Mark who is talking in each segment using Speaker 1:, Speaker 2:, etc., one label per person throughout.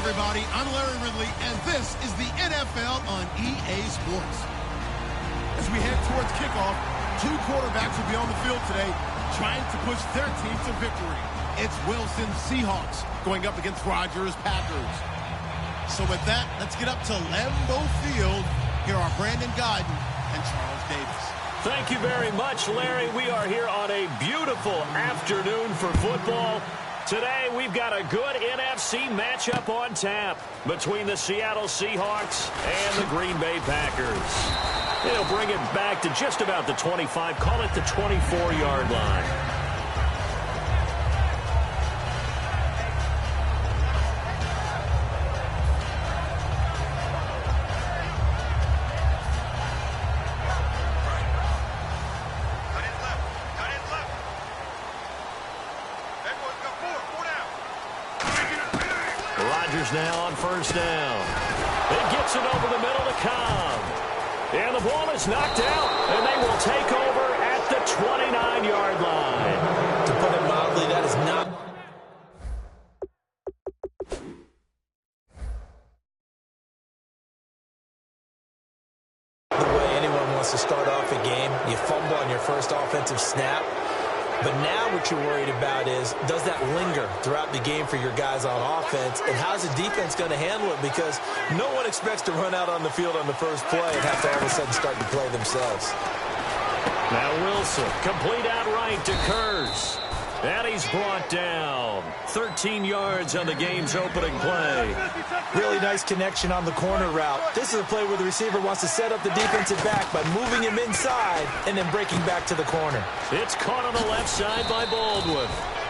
Speaker 1: everybody. I'm Larry Ridley, and this is the NFL on EA Sports. As we head towards kickoff, two quarterbacks will be on the field today trying to push their team to victory. It's Wilson's Seahawks going up against Rodgers' Packers. So with that, let's get up to Lambeau Field. Here are Brandon Godden and Charles Davis.
Speaker 2: Thank you very much, Larry. We are here on a beautiful afternoon for football. Today, we've got a good NFC matchup on tap between the Seattle Seahawks and the Green Bay Packers. They'll bring it back to just about the 25, call it the 24-yard line. Now on first down. It gets it over the middle to Cobb. And the ball is knocked out, and they will take over at the 29-yard line.
Speaker 3: To put it mildly, that is not the way anyone wants to start off a game. You fumble on your first offensive snap. But now what you're worried about is, does that linger throughout the game for your guys on offense? And how's the defense going to handle it? Because no one expects to run out on the field on the first play and have to all of a sudden start to play themselves.
Speaker 2: Now Wilson, complete outright to Kurz. And he's brought down. 13 yards on the game's opening play.
Speaker 3: Really nice connection on the corner route. This is a play where the receiver wants to set up the defensive back by moving him inside and then breaking back to the corner.
Speaker 2: It's caught on the left side by Baldwin.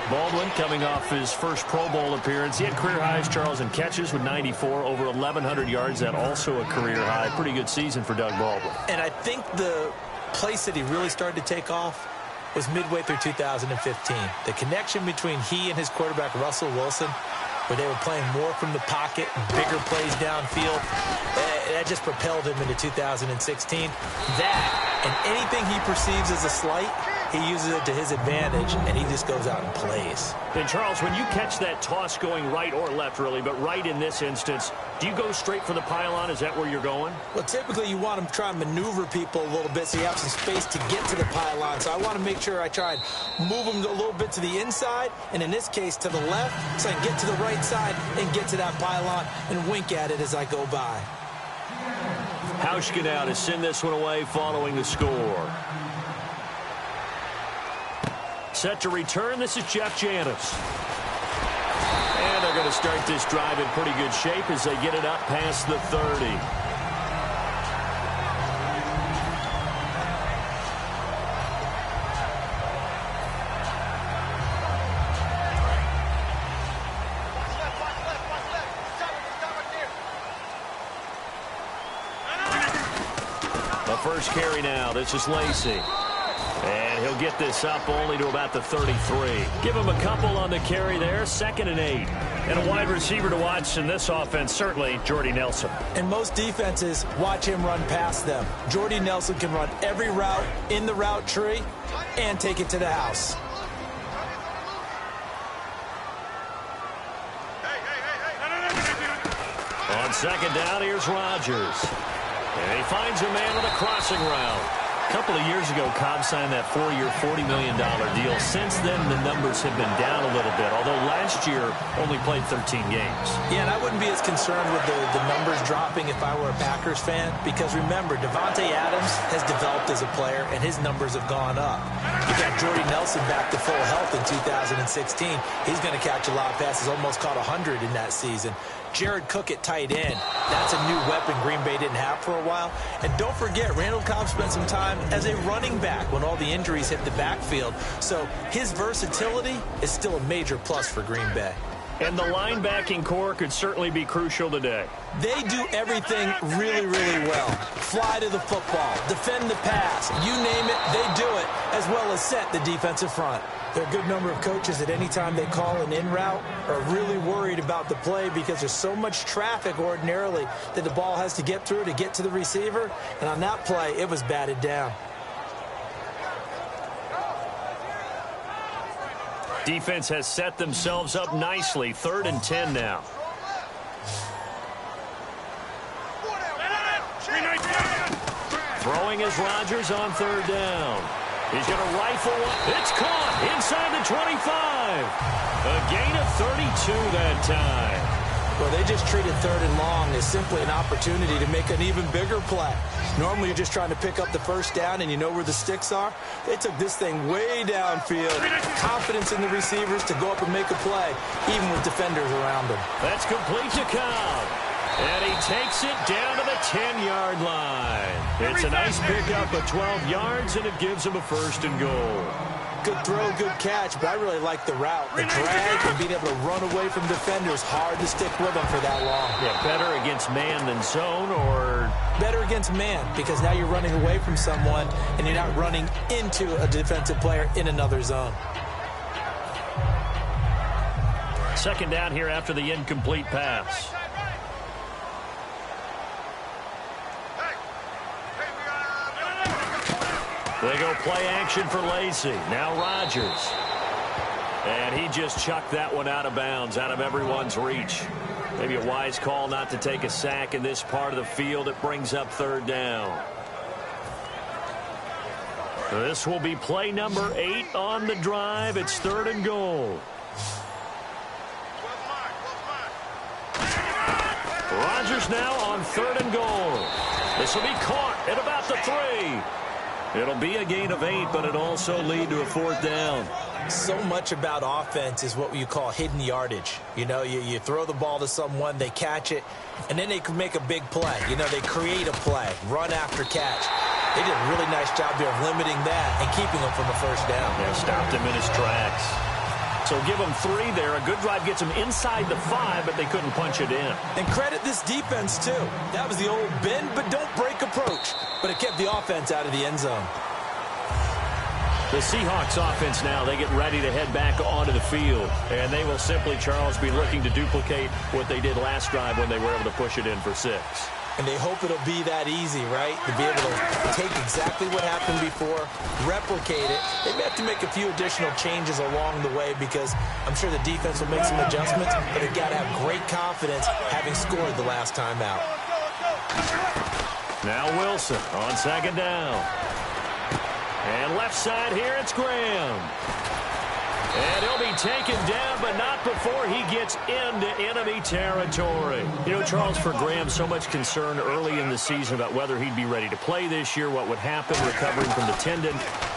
Speaker 2: Baldwin coming off his first Pro Bowl appearance. He had career highs, Charles, in catches with 94, over 1,100 yards. That also a career high. Pretty good season for Doug Baldwin.
Speaker 3: And I think the place that he really started to take off was midway through 2015. The connection between he and his quarterback, Russell Wilson, where they were playing more from the pocket, bigger plays downfield, that just propelled him into 2016. That, and anything he perceives as a slight, he uses it to his advantage, and he just goes out and plays.
Speaker 2: And, Charles, when you catch that toss going right or left, really, but right in this instance, do you go straight for the pylon? Is that where you're going?
Speaker 3: Well, typically you want to try and maneuver people a little bit so you have some space to get to the pylon. So I want to make sure I try and move them a little bit to the inside, and in this case to the left, so I can get to the right side and get to that pylon and wink at it as I go by.
Speaker 2: Hauschka now to send this one away following the score. Set to return, this is Jeff Janis. And they're going to start this drive in pretty good shape as they get it up past the 30. The first carry now, this is Lacey. And he'll get this up only to about the 33. Give him a couple on the carry there, 2nd and 8. And a wide receiver to watch in this offense, certainly Jordy Nelson.
Speaker 3: And most defenses watch him run past them. Jordy Nelson can run every route in the route tree and take it to the house.
Speaker 2: On 2nd down, here's Rodgers. And he finds a man with a crossing route. A couple of years ago, Cobb signed that 4-year, $40 million deal. Since then, the numbers have been down a little bit, although last year only played 13 games.
Speaker 3: Yeah, and I wouldn't be as concerned with the numbers dropping if I were a Packers fan, because remember, Davante Adams has developed as a player, and his numbers have gone up. You got Jordy Nelson back to full health in 2016. He's going to catch a lot of passes, almost caught 100 in that season. Jared Cook at tight end. That's a new weapon Green Bay didn't have for a while. And don't forget, Randall Cobb spent some time as a running back when all the injuries hit the backfield. So his versatility is still a major plus for Green Bay.
Speaker 2: And the linebacking core could certainly be crucial today.
Speaker 3: They do everything really, really well. Fly to the football, defend the pass, you name it, they do it, as well as set the defensive front. There are a good number of coaches at any time they call an in route are really worried about the play because there's so much traffic ordinarily that the ball has to get through to get to the receiver. And on that play, it was batted down.
Speaker 2: Defense has set themselves up nicely. 3rd and 10 now. Throwing is Rodgers on third down. He's going to rifle one. It's caught inside the 25. A gain of 32 that time.
Speaker 3: Well, they just treated third and long as simply an opportunity to make an even bigger play. Normally, you're just trying to pick up the first down and you know where the sticks are. They took this thing way downfield. Confidence in the receivers to go up and make a play, even with defenders around them.
Speaker 2: That's complete to Cobb. And he takes it down to the 10-yard line. It's a nice pickup of 12 yards, and it gives him a first and goal.
Speaker 3: Good throw, good catch, but I really like the route. The drag and being able to run away from defenders, hard to stick with them for that long.
Speaker 2: Yeah, better against man than zone, or?
Speaker 3: Better against man, because now you're running away from someone, and you're not running into a defensive player in another zone.
Speaker 2: Second down here after the incomplete pass. They go play action for Lacy. Now Rodgers. And he just chucked that one out of bounds, out of everyone's reach. Maybe a wise call not to take a sack in this part of the field. It brings up third down. This will be play number 8 on the drive. It's third and goal. Rodgers now on third and goal. This will be caught at about the 3. It'll be a gain of 8, but it'll also lead to a fourth down.
Speaker 3: So much about offense is what you call hidden yardage. You know, you throw the ball to someone, they catch it, and then they can make a big play. You know, they create a play, run after catch. They did a really nice job there of limiting that and keeping him from a first down.
Speaker 2: Yeah, stopped him in his tracks. So give them 3 there. A good drive gets them inside the 5, but they couldn't punch it in.
Speaker 3: And credit this defense, too. That was the old bend but don't break approach. But it kept the offense out of the end zone.
Speaker 2: The Seahawks offense now, they get ready to head back onto the field. And they will simply, Charles, be looking to duplicate what they did last drive when they were able to push it in for 6.
Speaker 3: And they hope it'll be that easy, right? To be able to take exactly what happened before, replicate it. They may have to make a few additional changes along the way because I'm sure the defense will make some adjustments, but they've got to have great confidence having scored the last time out.
Speaker 2: Now Wilson on second down. And left side here, it's Graham. And he'll be taken down, but not before he gets into enemy territory. You know, Charles, for Graham, so much concern early in the season about whether he'd be ready to play this year, what would happen recovering from the tendon.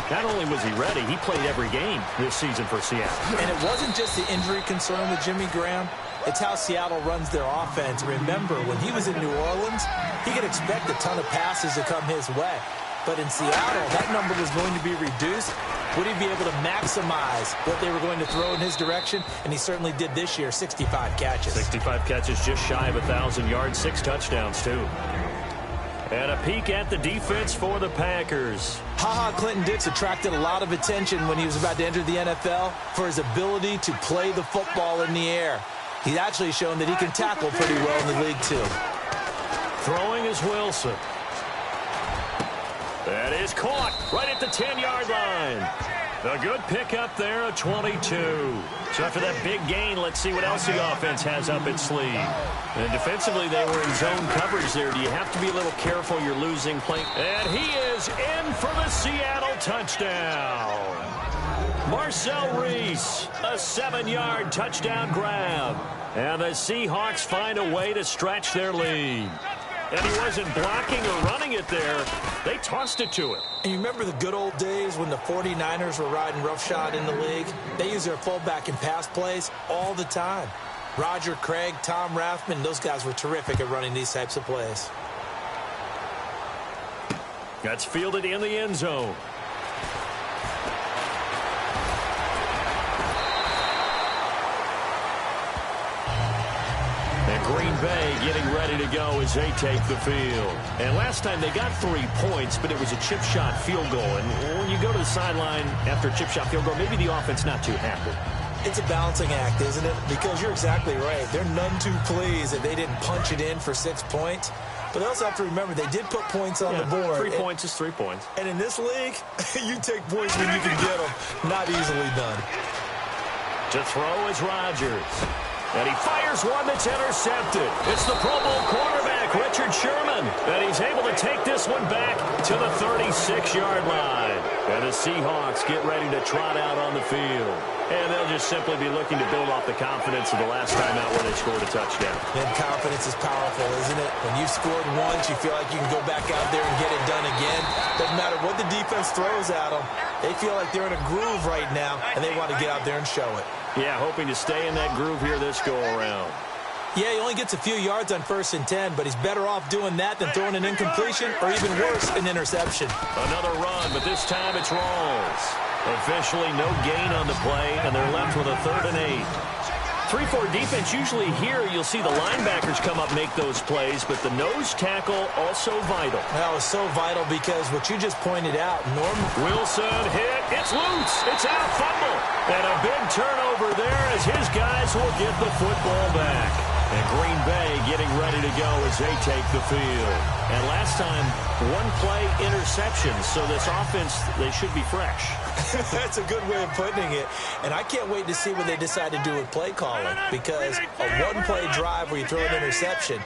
Speaker 2: Not only was he ready, he played every game this season for Seattle.
Speaker 3: And it wasn't just the injury concern with Jimmy Graham. It's how Seattle runs their offense. Remember, when he was in New Orleans, he could expect a ton of passes to come his way. But in Seattle, that number was going to be reduced. Would he be able to maximize what they were going to throw in his direction? And he certainly did this year, 65 catches.
Speaker 2: 65 catches, just shy of 1,000 yards, 6 touchdowns, too. And a peek at the defense for the Packers.
Speaker 3: Ha-Ha Clinton-Dix attracted a lot of attention when he was about to enter the NFL for his ability to play the football in the air. He's actually shown that he can tackle pretty well in the league, too.
Speaker 2: Throwing is Wilson. That is caught right at the 10-yard line. A good pickup there, a 22. So after that big gain, let's see what else the offense has up its sleeve. And defensively, they were in zone coverage there. Do you have to be a little careful you're losing play? And he is in for the Seattle touchdown. Marcel Reese, a 7-yard touchdown grab. And the Seahawks find a way to stretch their lead. And he wasn't blocking or running it there. They tossed it to him.
Speaker 3: And you remember the good old days when the 49ers were riding roughshod in the league? They used their fullback in pass plays all the time. Roger Craig, Tom Rathman, those guys were terrific at running these types of plays.
Speaker 2: That's fielded in the end zone. Green Bay getting ready to go as they take the field. And last time they got 3 points, but it was a chip shot field goal. And when you go to the sideline after a chip shot field goal, maybe the offense not too happy.
Speaker 3: It's a balancing act, isn't it? Because you're exactly right. They're none too pleased that they didn't punch it in for 6 points. But they also have to remember they did put points on the board.
Speaker 2: 3 points is 3 points.
Speaker 3: And in this league, you take points when you can get them. Not easily done.
Speaker 2: To throw is Rodgers. And he fires one that's intercepted. It's the Pro Bowl quarterback, Richard Sherman. And he's able to take this one back to the 36-yard line. And the Seahawks get ready to trot out on the field. And they'll just simply be looking to build off the confidence of the last time out where they scored a touchdown.
Speaker 3: And confidence is powerful, isn't it? When you've scored once, you feel like you can go back out there and get it done again. Doesn't matter what the defense throws at them. They feel like they're in a groove right now, and they want to get out there and show it.
Speaker 2: Yeah, hoping to stay in that groove here this go-around.
Speaker 3: Yeah, he only gets a few yards on 1st and 10, but he's better off doing that than throwing an incompletion or even worse, an interception.
Speaker 2: Another run, but this time it's Rawls. Officially no gain on the play, and they're left with a 3rd and 8. 3-4 defense, usually here you'll see the linebackers come up make those plays, but the nose tackle also vital.
Speaker 3: That was so vital because what you just pointed out,
Speaker 2: Wilson hit, it's loose, it's out, fumble. And a big turnover there as his guys will get the football back. And Green Bay getting ready to go as they take the field. And last time, 1-play interception, so this offense, they should be fresh.
Speaker 3: That's a good way of putting it. And I can't wait to see what they decide to do with play calling, because a 1-play drive where you throw an interception,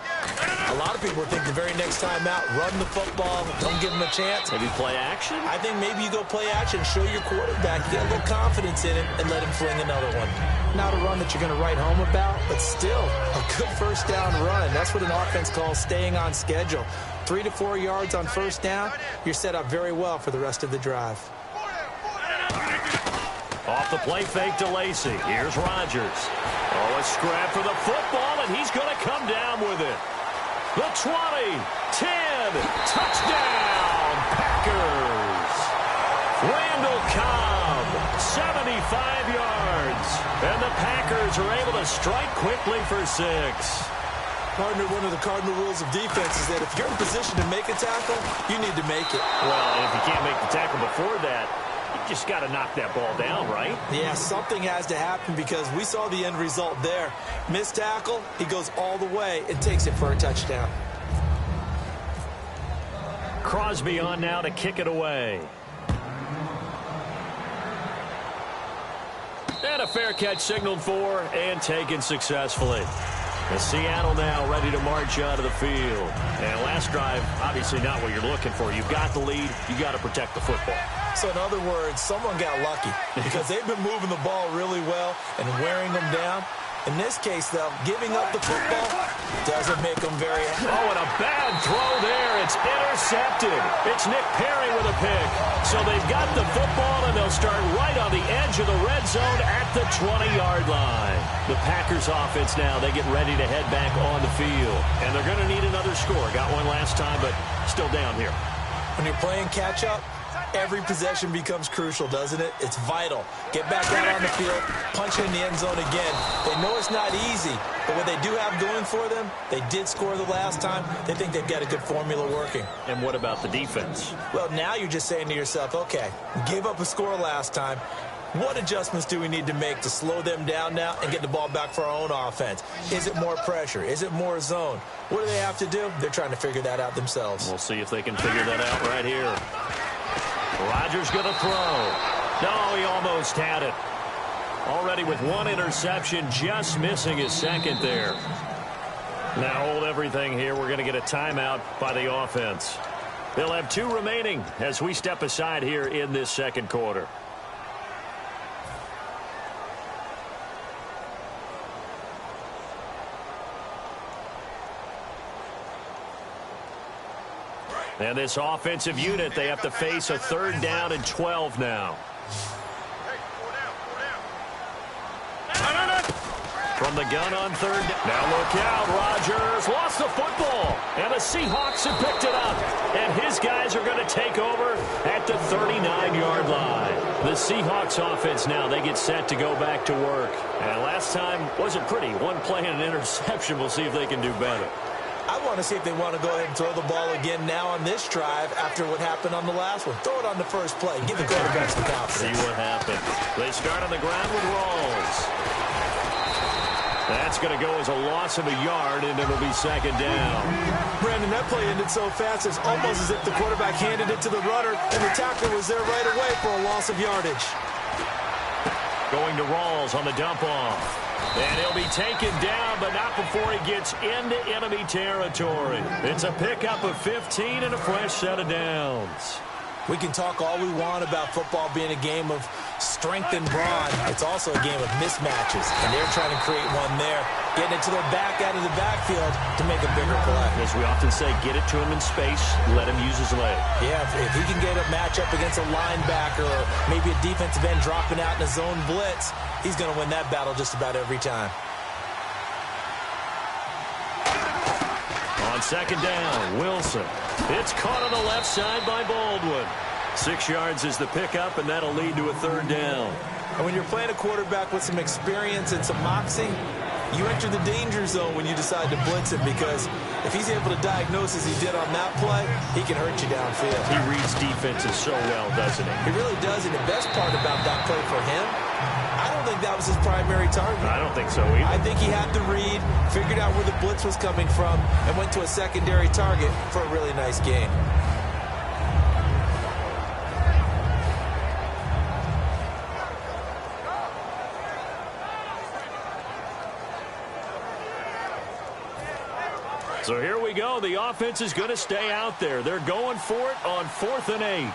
Speaker 3: a lot of people think the very next time out, run the football, don't give them a chance.
Speaker 2: Maybe play action?
Speaker 3: I think maybe you go play action, show your quarterback, get a little confidence in him, and let him fling another one. Not a run that you're going to write home about, but still a good 1st down run. That's what an offense calls staying on schedule. 3 to 4 yards on 1st down, you're set up very well for the rest of the drive.
Speaker 2: Off the play fake to Lacy. Here's Rodgers. Oh, a scrap for the football, and he's going to come down with it. The 20, 10, touchdown, Packers. Randall Cobb, 75 yards. And the Packers are able to strike quickly for 6.
Speaker 3: Partner, one of the cardinal rules of defense is that if you're in position to make a tackle, you need to make it.
Speaker 2: Well, and if you can't make the tackle before that, you just got to knock that ball down, right?
Speaker 3: Yeah, something has to happen because we saw the end result there. Missed tackle, he goes all the way and takes it for a touchdown.
Speaker 2: Crosby on now to kick it away. And a fair catch signaled for and taken successfully. And Seattle now ready to march out of the field. And last drive, obviously not what you're looking for. You've got the lead. You got to protect the football.
Speaker 3: So in other words, someone got lucky because they've been moving the ball really well and wearing them down. In this case, though, giving up the football doesn't make them very happy.
Speaker 2: Oh, and a bad throw there. It's intercepted. It's Nick Perry with a pick. So they've got the football, and they'll start right on the edge of the red zone at the 20-yard line. The Packers offense now, they get ready to head back on the field. And they're going to need another score. Got one last time, but still down here.
Speaker 3: When you're playing catch-up, every possession becomes crucial, doesn't it? It's vital. Get back out on the field, punch in the end zone again. They know it's not easy, but what they do have going for them, they did score the last time. They think they've got a good formula working.
Speaker 2: And what about the defense?
Speaker 3: Well, now you're just saying to yourself, okay, gave up a score last time. What adjustments do we need to make to slow them down now and get the ball back for our own offense? Is it more pressure? Is it more zone? What do they have to do? They're trying to figure that out themselves.
Speaker 2: We'll see if they can figure that out right here. Rodgers going to throw. No, he almost had it. Already with one interception, just missing his second there. Now hold everything here. We're going to get a timeout by the offense. They'll have 2 remaining as we step aside here in this second quarter. And this offensive unit, they have to face a 3rd down and 12 now. From the gun on 3rd down. Now look out, Rodgers lost the football. And the Seahawks have picked it up. And his guys are going to take over at the 39-yard line. The Seahawks offense now, they get set to go back to work. And last time wasn't pretty. 1 play and an interception. We'll see if they can do better.
Speaker 3: I want to see if they want to go ahead and throw the ball again now on this drive after what happened on the last one. Throw it on the first play. Give the quarterbacks the confidence.
Speaker 2: See what happened. They start on the ground with Rawls. That's going to go as a loss of a yard, and it'll be 2nd down.
Speaker 3: Brandon, that play ended so fast, it's almost as if the quarterback handed it to the runner, and the tackler was there right away for a loss of yardage.
Speaker 2: Going to Rawls on the dump-off. And he'll be taken down, but not before he gets into enemy territory. It's a pickup of 15 and a fresh set of downs.
Speaker 3: We can talk all we want about football being a game of strength and brawn. It's also a game of mismatches, and they're trying to create one there, getting it to their back out of the backfield to make a bigger play.
Speaker 2: As we often say, get it to him in space, let him use his leg.
Speaker 3: Yeah, if he can get a matchup against a linebacker or maybe a defensive end dropping out in a zone blitz, he's going to win that battle just about every time.
Speaker 2: On second down, Wilson. It's caught on the left side by Baldwin. 6 yards is the pickup, and that'll lead to a third down.
Speaker 3: And when you're playing a quarterback with some experience and some moxie, you enter the danger zone when you decide to blitz him, because if he's able to diagnose as he did on that play, he can hurt you downfield.
Speaker 2: He reads defenses so well, doesn't he?
Speaker 3: He really does, and the best part about that play for him, I don't think that was his primary target.
Speaker 2: I don't think so either.
Speaker 3: I think he had the read, figured out where the blitz was coming from, and went to a secondary target for a really nice gain.
Speaker 2: So here we go. The offense is going to stay out there. They're going for it on 4th and 8.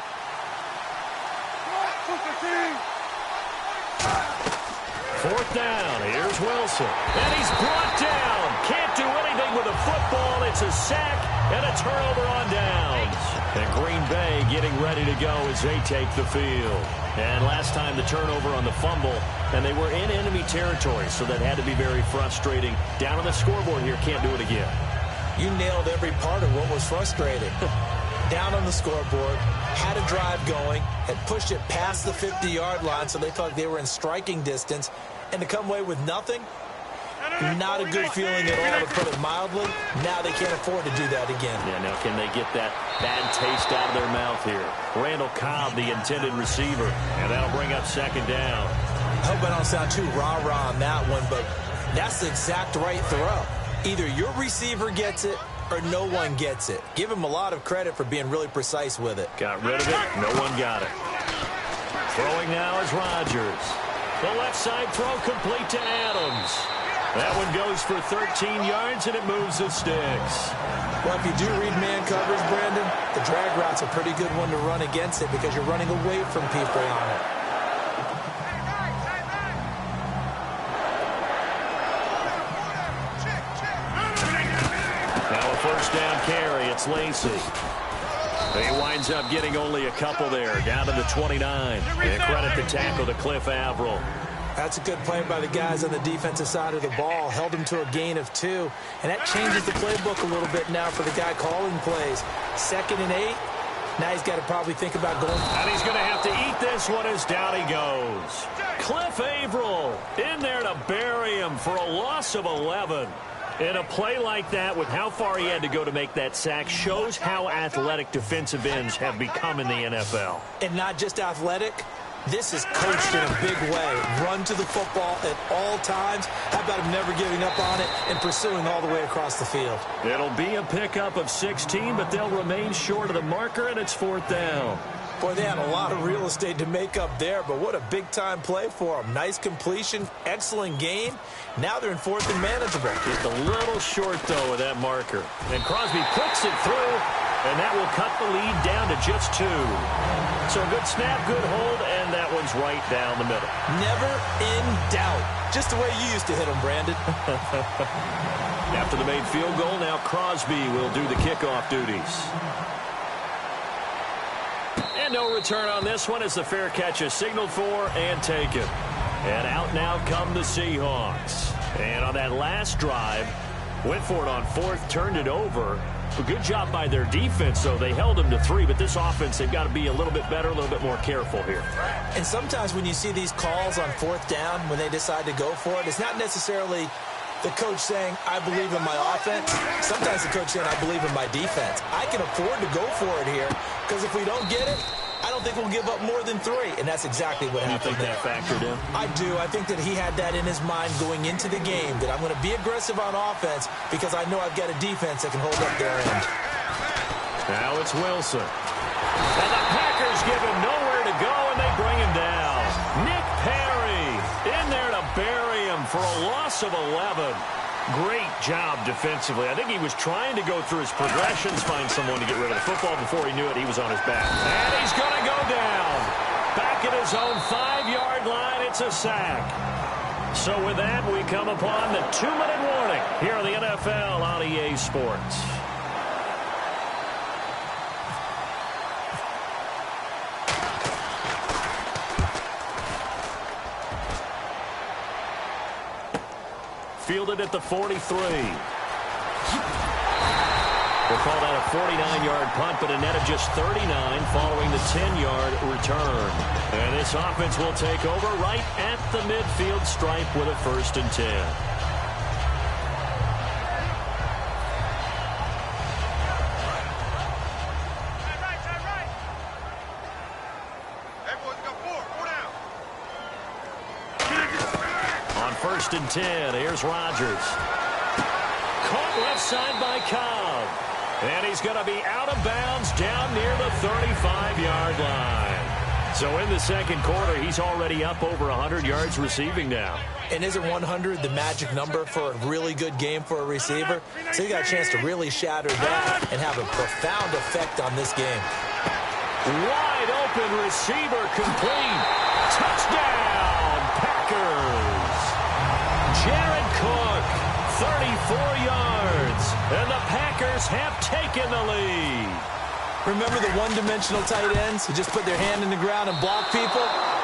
Speaker 2: Fourth down. Here's Wilson. And he's brought down. Can't do anything with the football. It's a sack and a turnover on downs. And Green Bay getting ready to go as they take the field. And last time the turnover on the fumble, and they were in enemy territory, so that had to be very frustrating. Down on the scoreboard here, can't do it again.
Speaker 3: You nailed every part of what was frustrating. Down on the scoreboard, had a drive going, had pushed it past the 50-yard line, so they thought they were in striking distance, and to come away with nothing, not a good feeling at all, to put it mildly. Now they can't afford to do that again.
Speaker 2: Yeah, now can they get that bad taste out of their mouth here? Randall Cobb, the intended receiver, and that'll bring up second down.
Speaker 3: I hope I don't sound too rah-rah on that one, but that's the exact right throw. Either your receiver gets it or no one gets it. Give him a lot of credit for being really precise with it.
Speaker 2: Got rid of it. No one got it. Throwing now is Rodgers. The left side throw complete to Adams. That one goes for 13 yards, and it moves the sticks.
Speaker 3: Well, if you do read man coverage, Brandon, the drag route's a pretty good one to run against it because you're running away from people on it.
Speaker 2: First down carry, it's Lacey. He winds up getting only a couple there, down to the 29. And credit the tackle to Cliff Averill.
Speaker 3: That's a good play by the guys on the defensive side of the ball. Held him to a gain of 2. And that changes the playbook a little bit now for the guy calling plays. 2nd and 8. Now he's got to probably think about going.
Speaker 2: And he's going to have to eat this one as down he goes. Cliff Averill in there to bury him for a loss of 11. And a play like that, with how far he had to go to make that sack, shows how athletic defensive ends have become in the NFL.
Speaker 3: And not just athletic. This is coached in a big way. Run to the football at all times. How about him never giving up on it and pursuing all the way across the field?
Speaker 2: It'll be a pickup of 16, but they'll remain short of the marker, and it's 4th down.
Speaker 3: Boy, they had a lot of real estate to make up there, but what a big-time play for them. Nice completion, excellent gain. Now they're in 4th and manageable.
Speaker 2: Just a little short, though, with that marker. And Crosby puts it through, and that will cut the lead down to just 2. So good snap, good hold, and that one's right down the middle.
Speaker 3: Never in doubt. Just the way you used to hit them, Brandon.
Speaker 2: After the made field goal, now Crosby will do the kickoff duties. And no return on this one as the fair catch is signaled for and taken. And out now come the Seahawks. And on that last drive, went for it on 4th, turned it over. A good job by their defense, though. They held them to 3, but this offense, they've got to be a little bit better, a little bit more careful here.
Speaker 3: And sometimes when you see these calls on 4th down, when they decide to go for it, it's not necessarily the coach saying, I believe in my offense. Sometimes the coach saying, I believe in my defense. I can afford to go for it here, because if we don't get it, I don't think we'll give up more than 3. And that's exactly what happened there.
Speaker 2: You think that factored in?
Speaker 3: I do. I think that he had that in his mind going into the game, that I'm going to be aggressive on offense because I know I've got a defense that can hold up their end.
Speaker 2: Now it's Wilson. And the Packers give him nowhere to go, and they bring him down. Nick Perry in there to bury him for a loss loss of 11. Great job defensively. I think he was trying to go through his progressions, find someone to get rid of the football. Before he knew it, he was on his back. And he's going to go down. Back at his own 5-yard line, it's a sack. So with that, we come upon the 2-minute warning here on the NFL on EA Sports. Fielded at the 43. We'll call that a 49-yard punt, but a net of just 39 following the 10-yard return. And this offense will take over right at the midfield stripe with a 1st and 10. On 1st and 10, here's Rodgers. Caught left side by Cobb. And he's going to be out of bounds down near the 35-yard line. So in the second quarter, he's already up over 100 yards receiving now.
Speaker 3: And isn't 100 the magic number for a really good game for a receiver? So he got a chance to really shatter that and have a profound effect on this game.
Speaker 2: Wide open receiver complete. Touchdown, Packers. Jared Cook, 34 yards. And the Packers have taken the lead.
Speaker 3: Remember the one-dimensional tight ends who just put their hand in the ground and block people?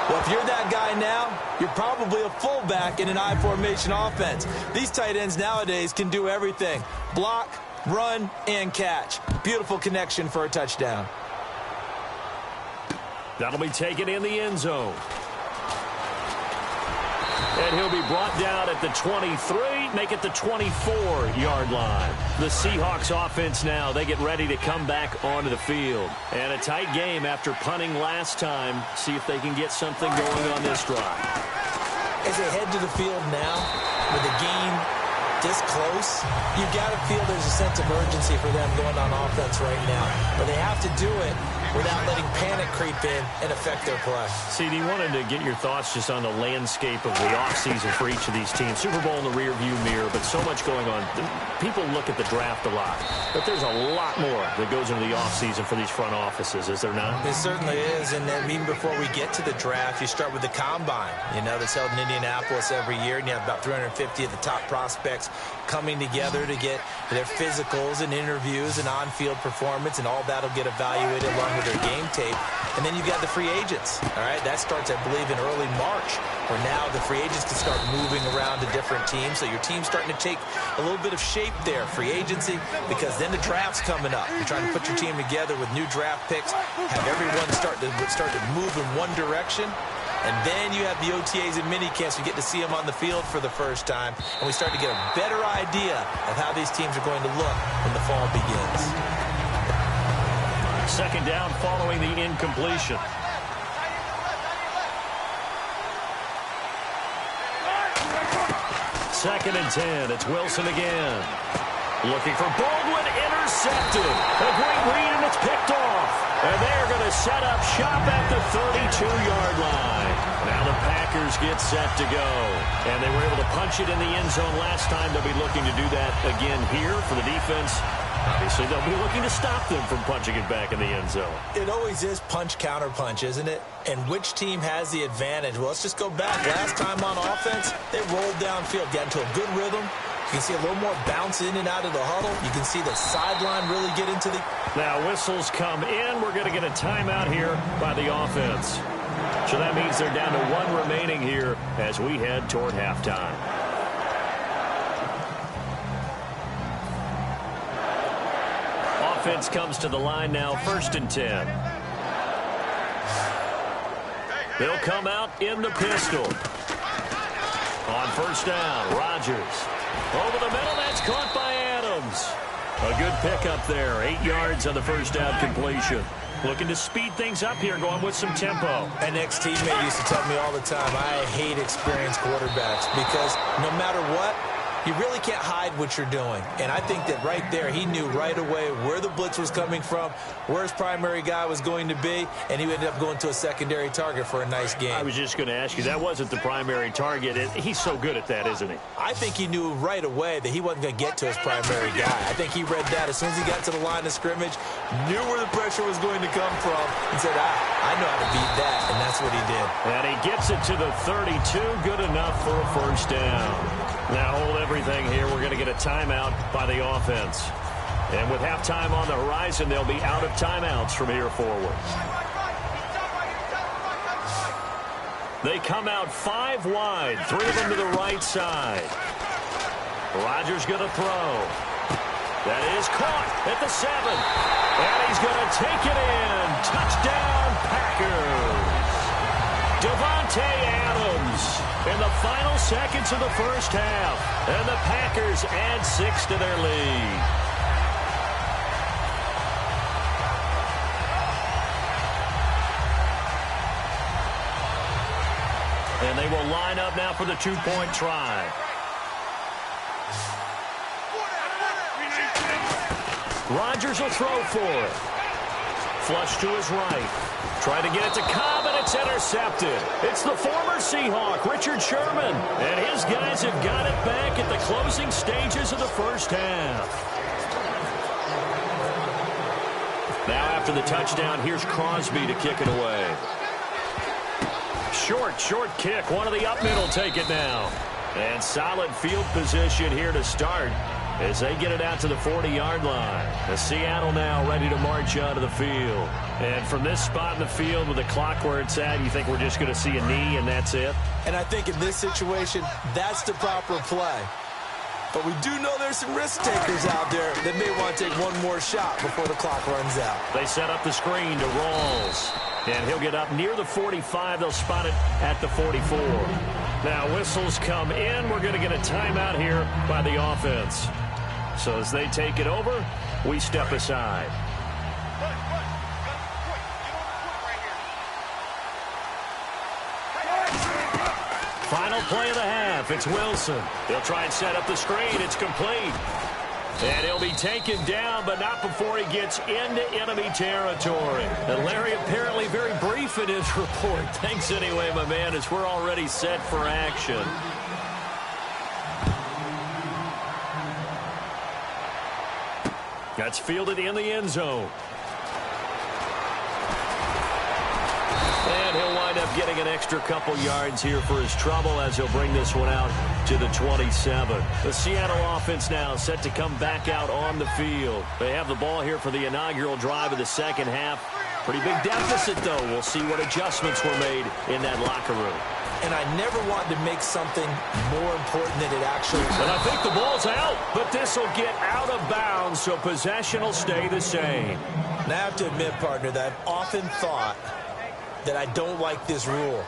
Speaker 3: Well, if you're that guy now, you're probably a fullback in an I-formation offense. These tight ends nowadays can do everything. Block, run, and catch. Beautiful connection for a touchdown.
Speaker 2: That'll be taken in the end zone. And he'll be brought down at the 23, make it the 24-yard line. The Seahawks offense now, they get ready to come back onto the field. And a tight game after punting last time. See if they can get something going on this drive.
Speaker 3: As they head to the field now, with the game this close, you've got to feel there's a sense of urgency for them going on offense right now. But they have to do it without letting panic creep in and affect their play.
Speaker 2: CD, wanted to get your thoughts just on the landscape of the offseason for each of these teams. Super Bowl in the rearview mirror, but so much going on. People look at the draft a lot, but there's a lot more that goes into the offseason for these front offices, is there not?
Speaker 3: It certainly is, and then even before we get to the draft, you start with the combine, that's held in Indianapolis every year, and you have about 350 of the top prospects coming together to get their physicals and interviews and on-field performance, and all that'll get evaluated along with their game tape. And then you've got the free agents. All right, that starts, I believe, in early March, where now the free agents can start moving around to different teams. So your team's starting to take a little bit of shape there, free agency, because then the draft's coming up. You're trying to put your team together with new draft picks, have everyone start to move in one direction. And then you have the OTAs and minicamps. You get to see them on the field for the first time. And we start to get a better idea of how these teams are going to look when the fall begins.
Speaker 2: Second down following the incompletion. Second and 10. It's Wilson again. Looking for Baldwin. Intercepted. A great read, and it's picked off. And they're going to set up shop at the 32-yard line. Now the Packers get set to go. And they were able to punch it in the end zone last time. They'll be looking to do that again here for the defense. Obviously, they'll be looking to stop them from punching it back in the end zone.
Speaker 3: It always is punch, counter punch, isn't it? And which team has the advantage? Well, let's just go back. Last time on offense, they rolled downfield, got into a good rhythm. You can see a little more bounce in and out of the huddle. You can see the sideline really get into the...
Speaker 2: Now whistles come in. We're going to get a timeout here by the offense. So that means they're down to one remaining here as we head toward halftime. Offense comes to the line now, 1st and 10. They'll come out in the pistol. On 1st down, Rodgers. Over the middle, that's caught by Adams. A good pickup there, 8 yards on the 1st down completion. Looking to speed things up here, going with some tempo.
Speaker 3: An ex-teammate used to tell me all the time, I hate experienced quarterbacks because no matter what, you really can't hide what you're doing. And I think that right there, he knew right away where the blitz was coming from, where his primary guy was going to be, and he ended up going to a secondary target for a nice game.
Speaker 2: I was just going to ask you, that wasn't the primary target. He's so good at that, isn't he?
Speaker 3: I think he knew right away that he wasn't going to get to his primary guy. I think he read that as soon as he got to the line of scrimmage, knew where the pressure was going to come from, and said, I know how to beat that, and that's what he did.
Speaker 2: And he gets it to the 32, good enough for a first down. Now hold everything here. We're going to get a timeout by the offense. And with halftime on the horizon, they'll be out of timeouts from here forward. They come out 5 wide, 3 of them to the right side. Rodgers going to throw. That is caught at the 7. And he's going to take it in. Touchdown, Packers. Davante Adams in the final seconds of the first half. And the Packers add 6 to their lead. And they will line up now for the 2-point try. Rodgers will throw for it. Flush to his right. Try to get it to Cobb, and it's intercepted. It's the former Seahawk, Richard Sherman. And his guys have got it back at the closing stages of the first half. Now after the touchdown, here's Crosby to kick it away. Short kick. One of the up middle take it now. And solid field position here to start as they get it out to the 40-yard line. The Seattle now ready to march onto the field. And from this spot in the field with the clock where it's at, you think we're just going to see a knee and that's it?
Speaker 3: And I think in this situation, that's the proper play. But we do know there's some risk takers out there that may want to take one more shot before the clock runs out.
Speaker 2: They set up the screen to Rawls. And he'll get up near the 45. They'll spot it at the 44. Now whistles come in. We're going to get a timeout here by the offense. So as they take it over, we step aside. Final play of the half. It's Wilson. He'll try and set up the screen. It's complete. And he'll be taken down, but not before he gets into enemy territory. And Larry apparently very brief in his report. Thanks anyway, my man, as we're already set for action. That's fielded in the end zone. And he'll wind up getting an extra couple yards here for his trouble as he'll bring this one out to the 27. The Seattle offense now set to come back out on the field. They have the ball here for the inaugural drive of the second half. Pretty big deficit, though. We'll see what adjustments were made in that locker room.
Speaker 3: And I never wanted to make something more important than it actually is.
Speaker 2: And I think the ball's out, but this will get out of bounds, so possession will stay the same.
Speaker 3: And I have to admit, partner, that I've often thought that I don't like this rule,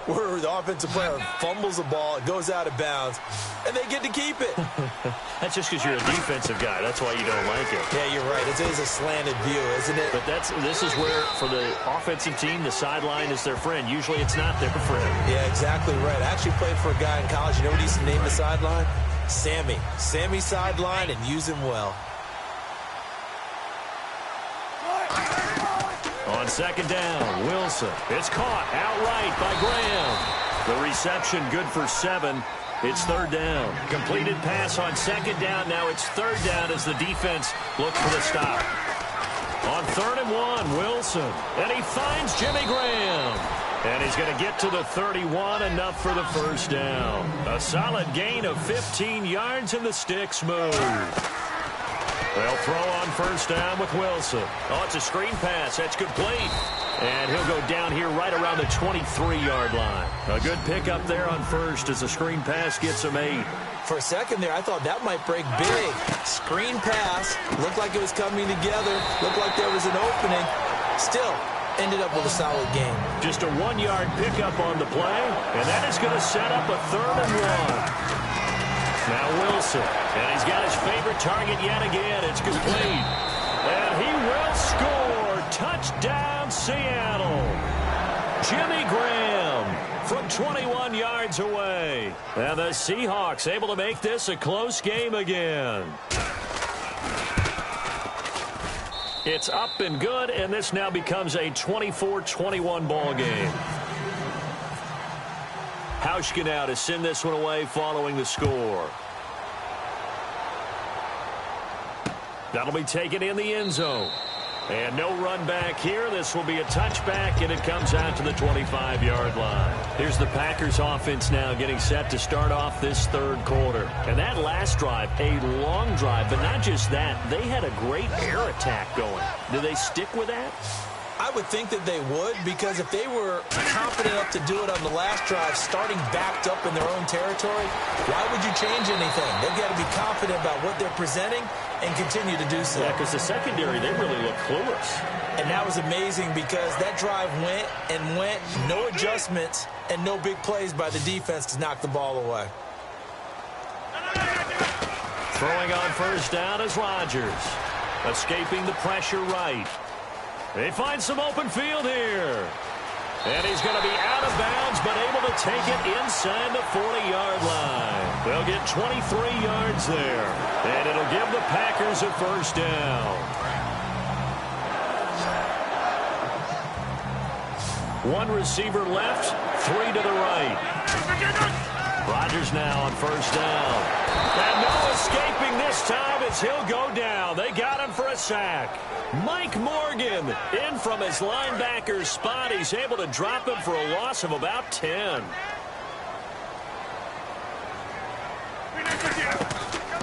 Speaker 3: where the offensive player fumbles the ball, it goes out of bounds, and they get to keep it.
Speaker 2: That's just because you're a defensive guy. That's why you don't like it.
Speaker 3: Yeah, you're right. It is a slanted view, isn't it?
Speaker 2: But this is where, for the offensive team, the sideline is their friend. Usually it's not their friend.
Speaker 3: Yeah, exactly right. I actually played for a guy in college. You know what he used to name the sideline? Sammy. Sammy sideline, and use him well.
Speaker 2: On second down, Wilson. It's caught outright by Graham. The reception good for 7. It's third down. Completed pass on second down. Now it's third down as the defense looks for the stop. On 3rd and 1, Wilson. And he finds Jimmy Graham. And he's going to get to the 31, enough for the first down. A solid gain of 15 yards, and the sticks move. They'll throw on first down with Wilson. Oh, it's a screen pass. That's complete. And he'll go down here right around the 23-yard line. A good pickup there on first as the screen pass gets him 8.
Speaker 3: For a second there, I thought that might break big. Screen pass. Looked like it was coming together. Looked like there was an opening. Still, ended up with a solid game.
Speaker 2: Just a 1-yard pickup on the play. And that is going to set up a 3rd and 1. Now Wilson, and he's got his favorite target yet again. It's complete. And he will score. Touchdown, Seattle. Jimmy Graham from 21 yards away. And the Seahawks able to make this a close game again. It's up and good, and this now becomes a 24-21 ball game. Hauschka now to send this one away following the score. That'll be taken in the end zone. And no run back here. This will be a touchback, and it comes out to the 25-yard line. Here's the Packers offense now getting set to start off this third quarter. And that last drive, a long drive, but not just that. They had a great air attack going. Do they stick with that?
Speaker 3: I would think that they would, because if they were confident enough to do it on the last drive, starting backed up in their own territory, why would you change anything? They've got to be confident about what they're presenting and continue to do so.
Speaker 2: Yeah, because the secondary, they really look clueless.
Speaker 3: And that was amazing because that drive went and went, no adjustments, and no big plays by the defense to knock the ball away.
Speaker 2: Throwing on first down is Rodgers. Escaping the pressure right. They find some open field here. And he's going to be out of bounds, but able to take it inside the 40-yard line. They'll get 23 yards there. And it'll give the Packers a first down. One receiver left, three to the right. Rodgers now on first down. And no escaping this time as he'll go down. They got him for a sack. Mike Morgan in from his linebacker spot. He's able to drop him for a loss of about 10.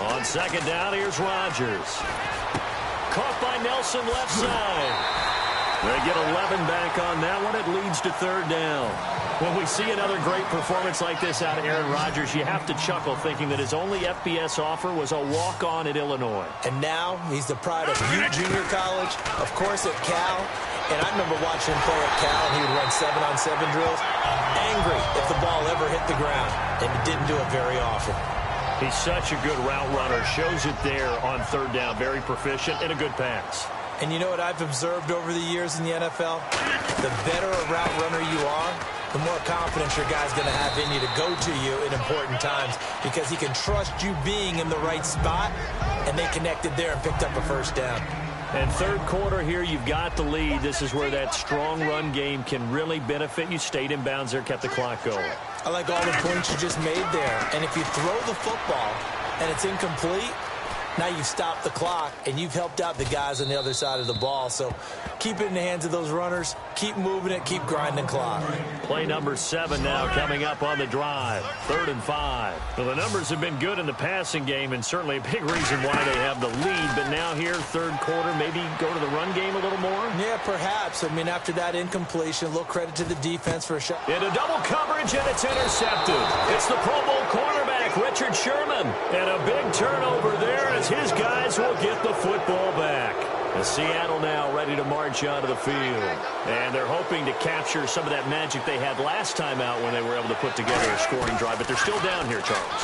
Speaker 2: On second down, here's Rodgers. Caught by Nelson left side. They get 11 back on that one. It leads to third down. When we see another great performance like this out of Aaron Rodgers, you have to chuckle thinking that his only FBS offer was a walk-on at Illinois.
Speaker 3: And now he's the pride of Butte Junior College, of course at Cal. And I remember watching him play at Cal, and he would run 7-on-7 drills. Angry if the ball ever hit the ground, and he didn't do it very often.
Speaker 2: He's such a good route runner. Shows it there on third down. Very proficient and a good pass.
Speaker 3: And you know what I've observed over the years in the NFL? The better a route runner you are, the more confidence your guy's going to have in you to go to you in important times, because he can trust you being in the right spot, and they connected there and picked up a first down.
Speaker 2: And third quarter here, you've got the lead. This is where that strong run game can really benefit you. Stayed in bounds there, kept the clock going.
Speaker 3: I like all the points you just made there. And if you throw the football and it's incomplete, now you've stopped the clock, and you've helped out the guys on the other side of the ball. So keep it in the hands of those runners. Keep moving it. Keep grinding clock.
Speaker 2: Play number 7 now coming up on the drive. 3rd and 5. Well, the numbers have been good in the passing game, and certainly a big reason why they have the lead. But now here, third quarter, maybe go to the run game a little more?
Speaker 3: Yeah, perhaps. I mean, after that incompletion, a little credit to the defense for a shot.
Speaker 2: Into double coverage, and it's intercepted. It's the Pro Bowl cornerback, Richard Sherman. And a big turnover there as his guys will get the football back. And Seattle now ready to march onto the field. And they're hoping to capture some of that magic they had last time out when they were able to put together a scoring drive. But they're still down here, Charles.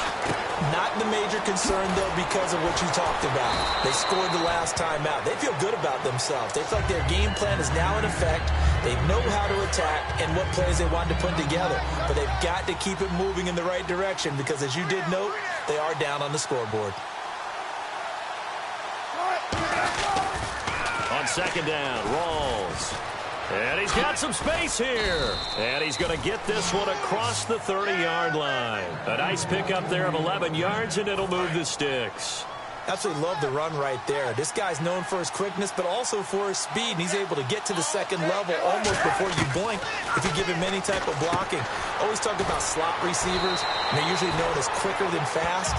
Speaker 3: Not the major concern, though, because of what you talked about. They scored the last time out. They feel good about themselves. They feel like their game plan is now in effect. They know how to attack and what plays they want to put together. But they've got to keep it moving in the right direction because, as you did note, they are down on the scoreboard.
Speaker 2: On second down, Rawls. And he's got some space here. And he's going to get this one across the 30-yard line. A nice pickup there of 11 yards, and it'll move the sticks.
Speaker 3: Absolutely love the run right there. This guy's known for his quickness, but also for his speed, and he's able to get to the second level almost before you blink if you give him any type of blocking. Always talk about slot receivers, and they're usually known as quicker than fast.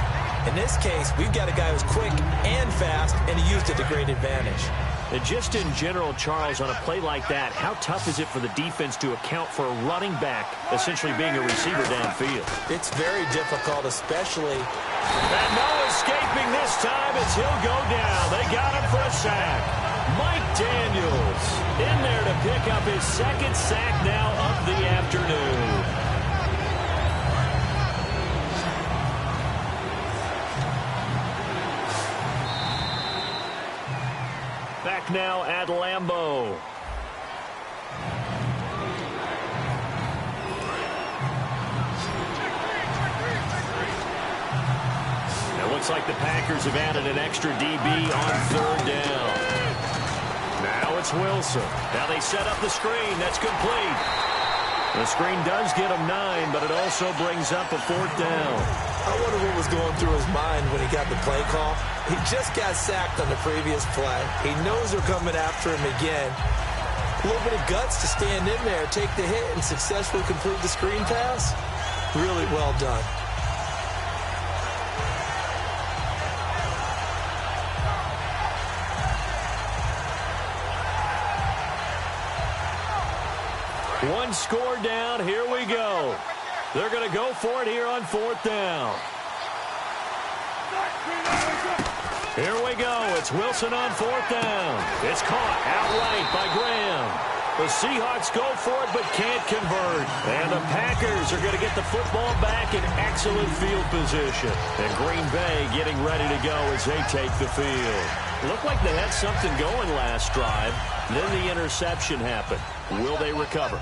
Speaker 3: In this case, we've got a guy who's quick and fast, and he used it to great advantage.
Speaker 2: And just in general, Charles, on a play like that, how tough is it for the defense to account for a running back essentially being a receiver downfield?
Speaker 3: It's very difficult, especially.
Speaker 2: And no escaping this time as he'll go down. They got him for a sack. Mike Daniels in there to pick up his second sack now of the afternoon. Back now at Lambeau. Looks like the Packers have added an extra DB on third down. Now it's Wilson. Now they set up the screen. That's complete. The screen does get him 9, but it also brings up a fourth down.
Speaker 3: I wonder what was going through his mind when he got the play call. He just got sacked on the previous play. He knows they're coming after him again. A little bit of guts to stand in there, take the hit, and successfully complete the screen pass. Really well done.
Speaker 2: One score down. Here we go. They're going to go for it here on fourth down. Here we go. It's Wilson on fourth down. It's caught outright by Graham. The Seahawks go for it but can't convert. And the Packers are going to get the football back in excellent field position. And Green Bay getting ready to go as they take the field. Looked like they had something going last drive. Then the interception happened. Will they recover?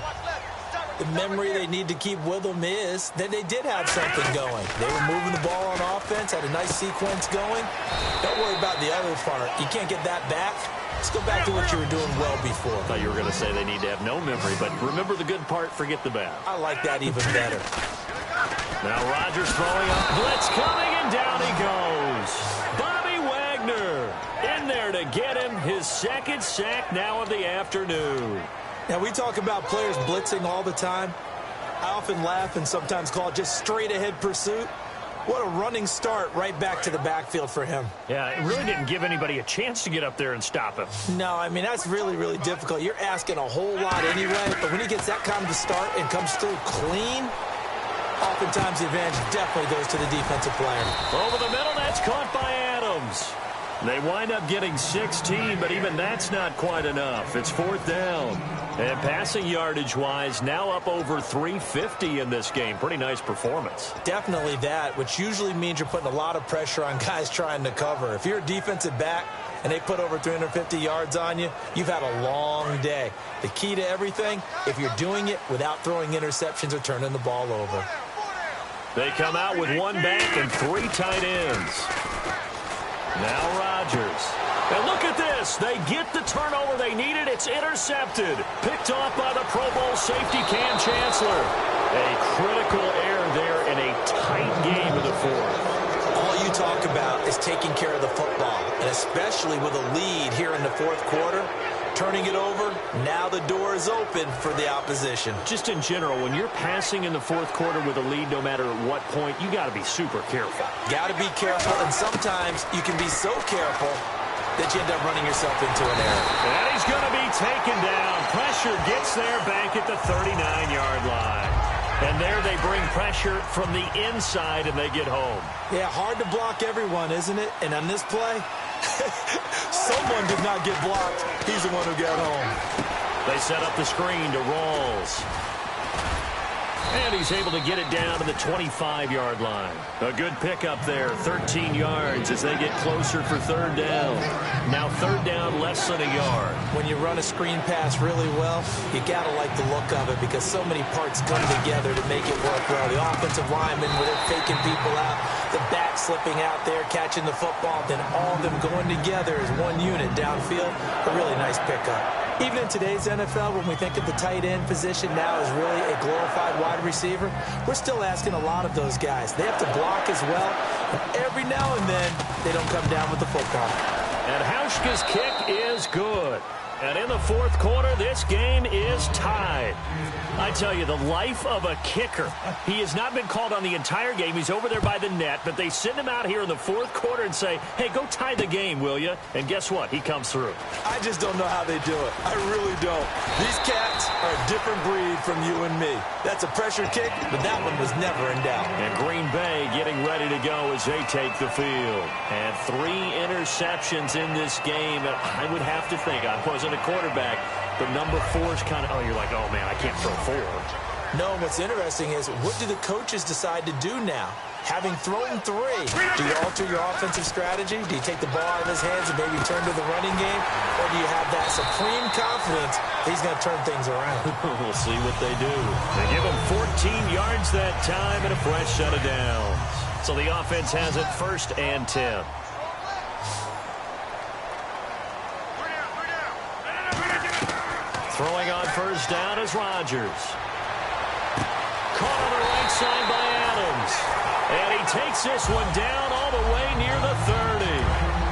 Speaker 3: The memory they need to keep with them is that they did have something going. They were moving the ball on offense, had a nice sequence going. Don't worry about the other part. You can't get that back. Let's go back to what you were doing well before.
Speaker 2: I thought you were going to say they need to have no memory, but remember the good part, forget the bad.
Speaker 3: I like that even better.
Speaker 2: Now Rodgers throwing up. Blitz coming, and down he goes. Bobby Wagner in there to get him his second sack now of the afternoon.
Speaker 3: Now, we talk about players blitzing all the time. I often laugh and sometimes call it just straight-ahead pursuit. What a running start right back to the backfield for him.
Speaker 2: Yeah, it really didn't give anybody a chance to get up there and stop him.
Speaker 3: No, I mean, that's really, really difficult. You're asking a whole lot anyway, but when he gets that kind of start and comes through clean, oftentimes the advantage definitely goes to the defensive player.
Speaker 2: Over the middle, that's caught by Adams. They wind up getting 16, but even that's not quite enough. It's fourth down. And passing yardage-wise, now up over 350 in this game. Pretty nice performance.
Speaker 3: Definitely that, which usually means you're putting a lot of pressure on guys trying to cover. If you're a defensive back and they put over 350 yards on you, you've had a long day. The key to everything, if you're doing it without throwing interceptions or turning the ball over.
Speaker 2: They come out with one back and 3 tight ends. Now Rodgers. And look at this. They get the turnover they needed. It's intercepted. Picked off by the Pro Bowl safety Cam Chancellor. A critical error there in a tight game of the fourth.
Speaker 3: All you talk about is taking care of the football, and especially with a lead here in the fourth quarter. Turning it over, now the door is open for the opposition.
Speaker 2: Just in general, when you're passing in the fourth quarter with a lead, no matter at what point, you got to be super careful.
Speaker 3: Got to be careful, and sometimes you can be so careful that you end up running yourself into an error.
Speaker 2: And he's going to be taken down. Pressure gets there back at the 39-yard line. And there they bring pressure from the inside, and they get home.
Speaker 3: Yeah, hard to block everyone, isn't it? And on this play, someone did not get blocked. He's the one who got home.
Speaker 2: They set up the screen to Rawls. And he's able to get it down to the 25-yard line. A good pickup there, 13 yards as they get closer for third down. Now third down, less than a yard.
Speaker 3: When you run a screen pass really well, you got to like the look of it because so many parts come together to make it work well. The offensive linemen, where they're faking people out, the back slipping out there, catching the football, then all of them going together as one unit downfield. A really nice pickup. Even in today's NFL, when we think of the tight end position now as really a glorified wide receiver, we're still asking a lot of those guys. They have to block as well, and every now and then, they don't come down with the football.
Speaker 2: And Hauschka's kick is good. And in the fourth quarter, this game is tied. I tell you, the life of a kicker. He has not been called on the entire game. He's over there by the net, but they send him out here in the fourth quarter and say, hey, go tie the game, will you? And guess what? He comes through.
Speaker 3: I just don't know how they do it. I really don't. These cats are a different breed from you and me. That's a pressure kick, but that one was never in doubt.
Speaker 2: And Green Bay getting ready to go as they take the field. And 3 interceptions in this game. And I would have to think, I wasn't a quarterback, but number 4 is kind of, oh, you're like, oh, man, I can't throw 4.
Speaker 3: No, what's interesting is what do the coaches decide to do now? Having thrown 3, do you alter your offensive strategy? Do you take the ball out of his hands and maybe turn to the running game? Or do you have that supreme confidence he's going to turn things around?
Speaker 2: We'll see what they do. They give him 14 yards that time and a fresh set of downs. So the offense has it 1st and 10. Throwing on 1st down is Rodgers. Caught on the right side by Adams. And he takes this one down all the way near the 30.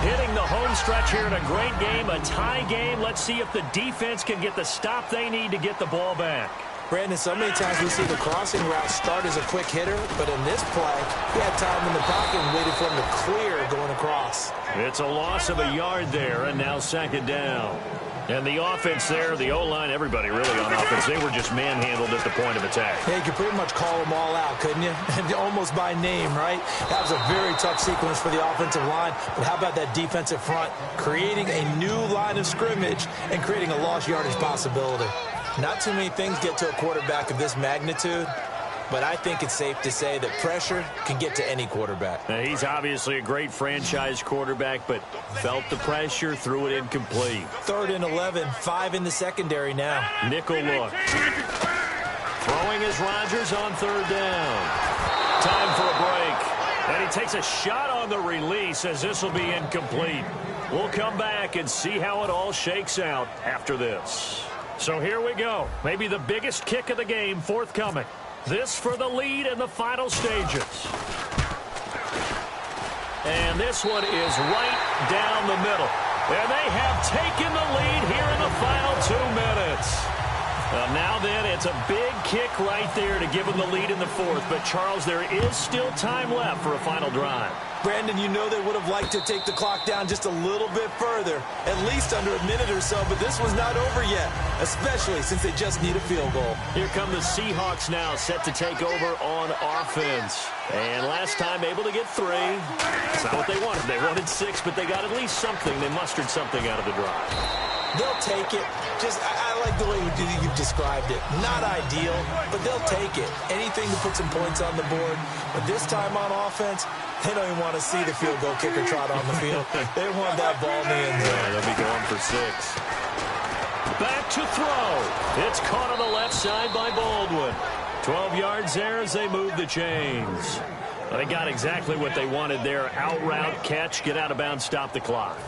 Speaker 2: Hitting the home stretch here in a great game, a tie game. Let's see if the defense can get the stop they need to get the ball back.
Speaker 3: Brandon, so many times we see the crossing route start as a quick hitter, but in this play, he had time in the pocket and waited for him to clear going across.
Speaker 2: It's a loss of a yard there, and now 2nd down. And the offense there, the O-line, everybody really on offense, they were just manhandled at the point of attack.
Speaker 3: Yeah, you could pretty much call them all out, couldn't you? Almost by name, right? That was a very tough sequence for the offensive line. But how about that defensive front? Creating a new line of scrimmage and creating a lost yardage possibility. Not too many things get to a quarterback of this magnitude, but I think it's safe to say that pressure can get to any quarterback.
Speaker 2: Now, he's obviously a great franchise quarterback, but felt the pressure, threw it incomplete.
Speaker 3: 3rd and 11, 5 in the secondary now.
Speaker 2: Nickel look. Throwing is Rodgers on 3rd down. Time for a break. And he takes a shot on the release as this will be incomplete. We'll come back and see how it all shakes out after this. So here we go. Maybe the biggest kick of the game forthcoming. This for the lead in the final stages. And this one is right down the middle. And they have taken the lead here in the final 2 minutes. Now then, it's a big kick right there to give them the lead in the 4th. But, Charles, there is still time left for a final drive.
Speaker 3: Brandon, you know they would have liked to take the clock down just a little bit further, at least under a minute or so, but this one's not over yet, especially since they just need a field goal.
Speaker 2: Here come the Seahawks now, set to take over on offense. And last time able to get 3. That's not what they wanted. They wanted 6, but they got at least something. They mustered something out of the drive.
Speaker 3: They'll take it. I like the way you've described it. Not ideal, but they'll take it. Anything to put some points on the board. But this time on offense, they don't even want to see the field goal kicker trot on the field. They want that ball in the end zone.
Speaker 2: Yeah, they'll be going for 6. Back to throw. It's caught on the left side by Baldwin. 12 yards there as they move the chains. They got exactly what they wanted there. Out route, catch, get out of bounds, stop the clock.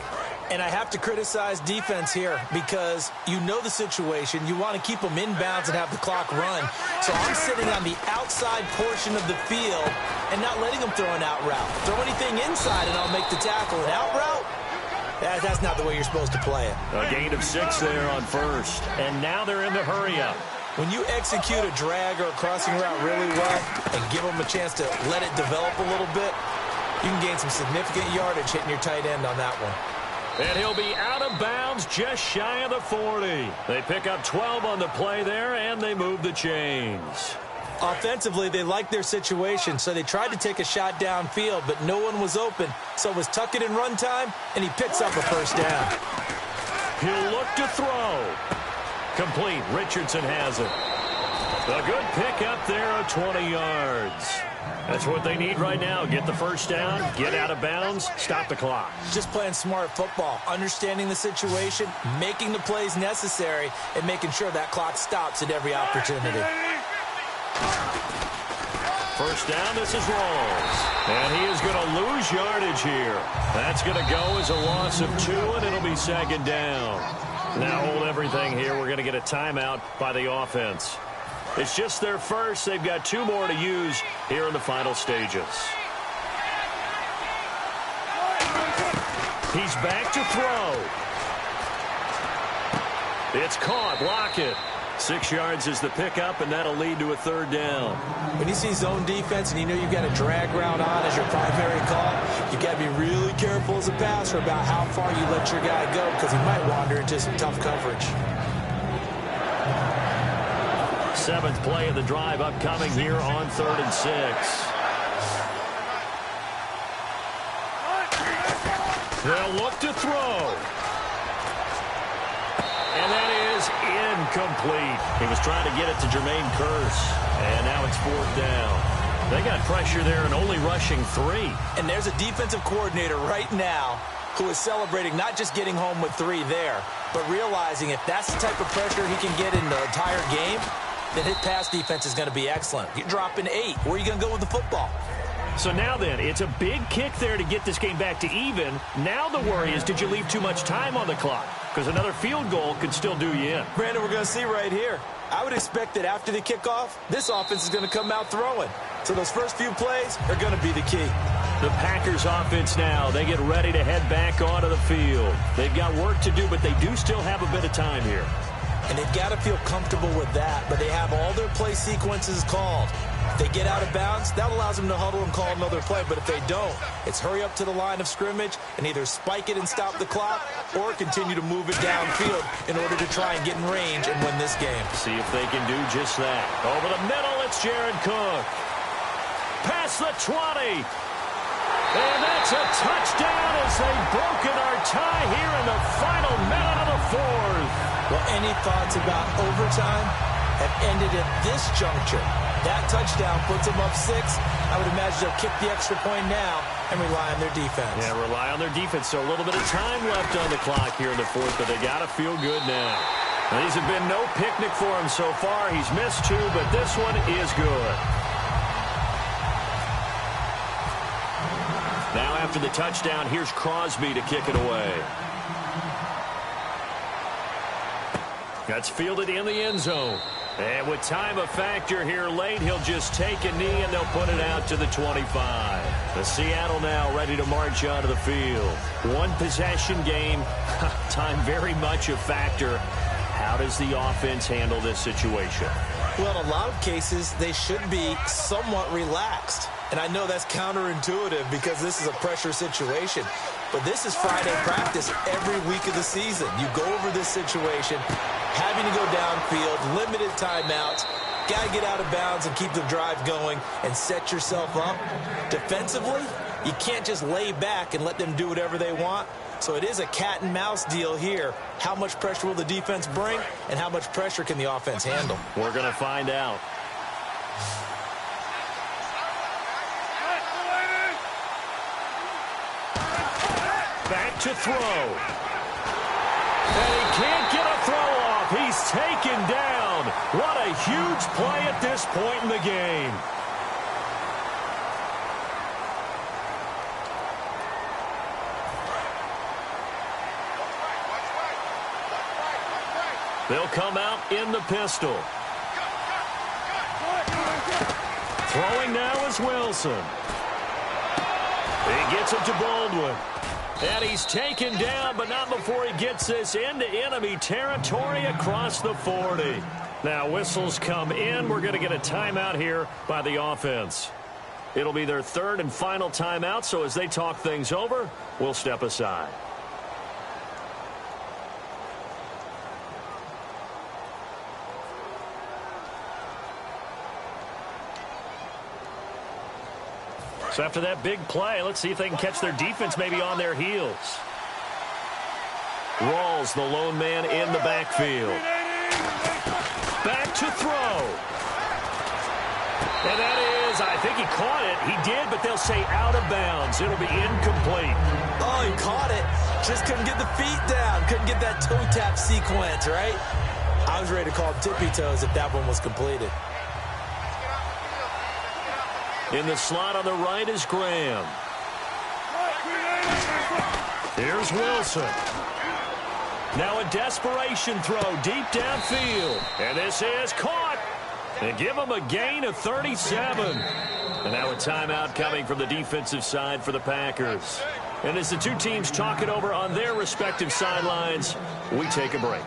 Speaker 3: And I have to criticize defense here because you know the situation. You want to keep them in bounds and have the clock run. So I'm sitting on the outside portion of the field and not letting them throw an out route. Throw anything inside and I'll make the tackle. An out route? That's not the way you're supposed to play it.
Speaker 2: A gain of 6 there on 1st. And now they're in the hurry-up.
Speaker 3: When you execute a drag or a crossing route really well and give them a chance to let it develop a little bit, you can gain some significant yardage hitting your tight end on that one.
Speaker 2: And he'll be out of bounds just shy of the 40. They pick up 12 on the play there, and they move the chains.
Speaker 3: Offensively, they liked their situation, so they tried to take a shot downfield, but no one was open. So it was tuck it in run time, and he picks up a 1st down.
Speaker 2: He'll look to throw. Complete. Richardson has it. A good pick up there of 20 yards. That's what they need right now. Get the 1st down, get out of bounds, stop the clock.
Speaker 3: Just playing smart football, understanding the situation, making the plays necessary, and making sure that clock stops at every opportunity.
Speaker 2: 1st down, this is Rawls. And he is going to lose yardage here. That's going to go as a loss of 2, and it'll be 2nd down. Now hold everything here. We're going to get a timeout by the offense. It's just their first. They've got 2 more to use here in the final stages. He's back to throw. It's caught. Lockett. 6 yards is the pickup, and that'll lead to a 3rd down.
Speaker 3: When you see zone defense and you know you've got a drag route on as your primary call, you've got to be really careful as a passer about how far you let your guy go because he might wander into some tough coverage.
Speaker 2: 7th play of the drive upcoming here on 3rd and 6. They'll look to throw. And that is incomplete. He was trying to get it to Jermaine Kearse. And now it's 4th down. They got pressure there and only rushing 3.
Speaker 3: And there's a defensive coordinator right now who is celebrating not just getting home with 3 there, but realizing if that's the type of pressure he can get in the entire game, then his pass defense is going to be excellent. You're dropping 8. Where are you going to go with the football?
Speaker 2: So now then, it's a big kick there to get this game back to even. Now the worry is, did you leave too much time on the clock? Because another field goal could still do you in.
Speaker 3: Brandon, we're going to see right here. I would expect that after the kickoff, this offense is going to come out throwing. So those first few plays are going to be the key.
Speaker 2: The Packers offense now, they get ready to head back onto the field. They've got work to do, but they do still have a bit of time here.
Speaker 3: And they've got to feel comfortable with that, but they have all their play sequences called. If they get out of bounds, that allows them to huddle and call another play. But if they don't, it's hurry up to the line of scrimmage and either spike it and stop the clock or continue to move it downfield in order to try and get in range and win this game.
Speaker 2: See if they can do just that. Over the middle, it's Jared Cook. Past the 20. And that's a touchdown as they've broken our tie here in the final minute of the fourth.
Speaker 3: Well, any thoughts about overtime have ended at this juncture. That touchdown puts them up 6. I would imagine they'll kick the extra point now and rely on their defense.
Speaker 2: Yeah, rely on their defense. So a little bit of time left on the clock here in the fourth, but they got to feel good now. Now, these have been no picnic for him so far. He's missed 2, but this one is good. Now after the touchdown, here's Crosby to kick it away. That's fielded in the end zone. And with time a factor here late, he'll just take a knee and they'll put it out to the 25. The Seattle now ready to march onto the field. One possession game, time very much a factor. How does the offense handle this situation?
Speaker 3: Well, in a lot of cases, they should be somewhat relaxed. And I know that's counterintuitive because this is a pressure situation. But this is Friday practice every week of the season. You go over this situation, having to go downfield, limited timeouts, got to get out of bounds and keep the drive going and set yourself up. Defensively, you can't just lay back and let them do whatever they want. So it is a cat and mouse deal here. How much pressure will the defense bring and how much pressure can the offense handle?
Speaker 2: We're going to find out. Back to throw. And he can't get a throw off. He's taken down. What a huge play at this point in the game. They'll come out in the pistol. Throwing now is Wilson. He gets it to Baldwin. And he's taken down, but not before he gets this into enemy territory across the 40. Now whistles come in. We're going to get a timeout here by the offense. It'll be their third and final timeout, so as they talk things over, we'll step aside. So after that big play, let's see if they can catch their defense maybe on their heels. Rawls, the lone man in the backfield. Back to throw. And that is, I think he caught it. He did, but they'll say out of bounds. It'll be incomplete.
Speaker 3: Oh, he caught it. Just couldn't get the feet down. Couldn't get that toe tap sequence, right? I was ready to call tippy toes if that one was completed.
Speaker 2: In the slot on the right is Graham. Here's Wilson. Now a desperation throw deep downfield. And this is caught. And give him a gain of 37. And now a timeout coming from the defensive side for the Packers. And as the two teams talk it over on their respective sidelines, we take a break.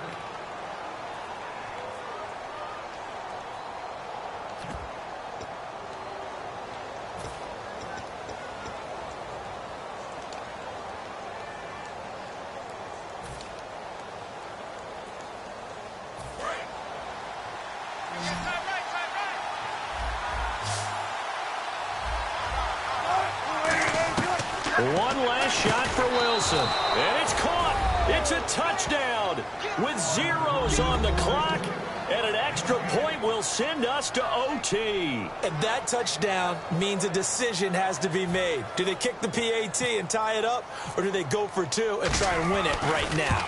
Speaker 2: One last shot for Wilson. And it's caught. It's a touchdown with zeros on the clock. And an extra point will send us to OT.
Speaker 3: And that touchdown means a decision has to be made. Do they kick the PAT and tie it up, or do they go for 2 and try and win it right now?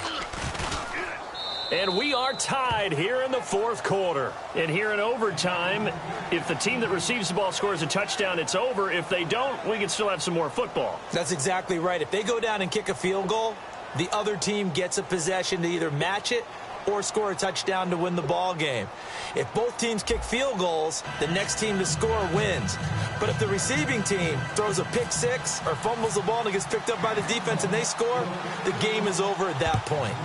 Speaker 2: And we are tied here in the fourth quarter. And here in overtime, if the team that receives the ball scores a touchdown, it's over. If they don't, we can still have some more football.
Speaker 3: That's exactly right. If they go down and kick a field goal, the other team gets a possession to either match it or score a touchdown to win the ball game. If both teams kick field goals, the next team to score wins. But if the receiving team throws a pick six or fumbles the ball and it gets picked up by the defense and they score, the game is over at that point.